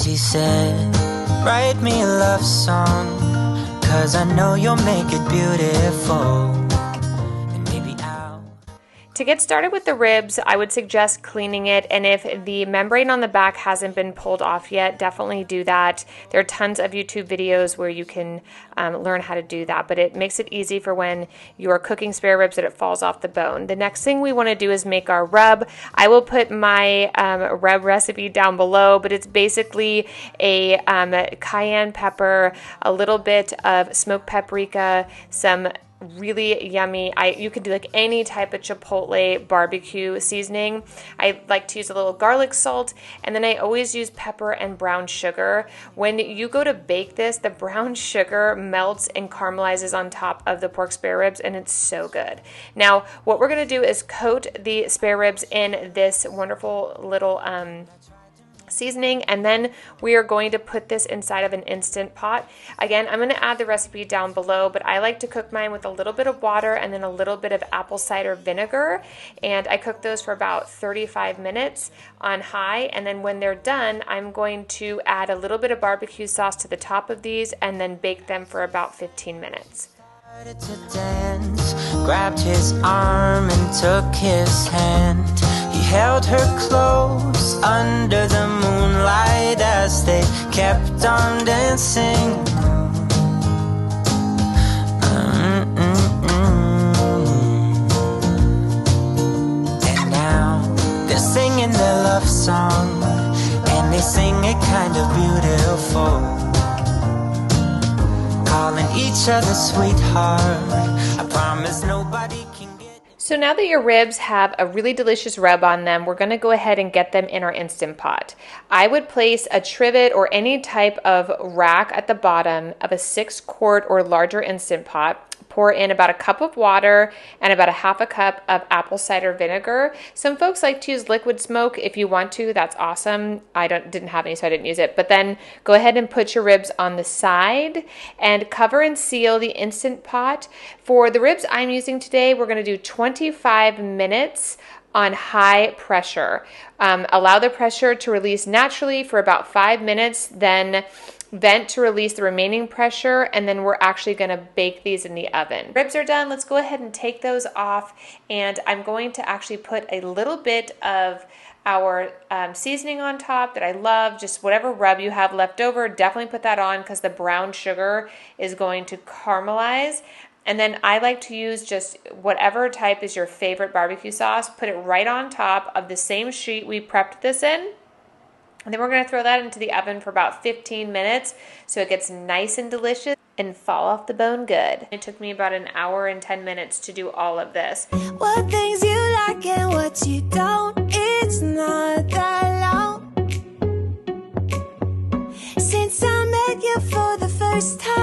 She said, write me a love song, 'cause I know you'll make it beautiful. And maybe I'll... To get started with the ribs, I would suggest cleaning it, and if the membrane on the back hasn't been pulled off yet, definitely do that. There are tons of YouTube videos where you can learn how to do that, but it makes it easy for when you are cooking spare ribs that it falls off the bone. The next thing we want to do is make our rub. I will put my rub recipe down below, but it's basically a cayenne pepper, a little bit of smoked paprika, some really yummy, you could do like any type of chipotle barbecue seasoning. I like to use a little garlic salt, and then I always use pepper and brown sugar. When you go to bake this, the brown sugar melts and caramelizes on top of the pork spare ribs, and it's so good. Now, what we're going to do is coat the spare ribs in this wonderful little seasoning, and then we are going to put this inside of an Instant Pot. Again, I'm going to add the recipe down below, but I like to cook mine with a little bit of water and then a little bit of apple cider vinegar, and I cook those for about 35 minutes on high, and then when they're done, I'm going to add a little bit of barbecue sauce to the top of these and then bake them for about 15 minutes. To dance, grabbed his arm and took his hand. He held her close under the moonlight as they kept on dancing. And now they're singing their love song, and they sing it kind of beautiful, calling each other sweetheart. I promise nobody can get... So now that your ribs have a really delicious rub on them, we're going to go ahead and get them in our Instant Pot. I would place a trivet or any type of rack at the bottom of a 6-quart or larger Instant Pot. Pour in about a cup of water and about a half a cup of apple cider vinegar. Some folks like to use liquid smoke. If you want to, that's awesome. I didn't have any, so I didn't use it. But then go ahead and put your ribs on the side and cover and seal the Instant Pot. For the ribs I'm using today, we're going to do 25 minutes on high pressure. Allow the pressure to release naturally for about 5 minutes, then vent to release the remaining pressure, and then we're actually going to bake these in the oven. Ribs are done. Let's go ahead and take those off, and I'm going to actually put a little bit of our seasoning on top that I love. Just whatever rub you have left over, definitely put that on because the brown sugar is going to caramelize. And then I like to use just whatever type is your favorite barbecue sauce, put it right on top of the same sheet we prepped this in. And then we're going to throw that into the oven for about 15 minutes so it gets nice and delicious and fall off the bone good. It took me about an hour and 10 minutes to do all of this. What things you like and what you don't, it's not that long since I met you for the first time.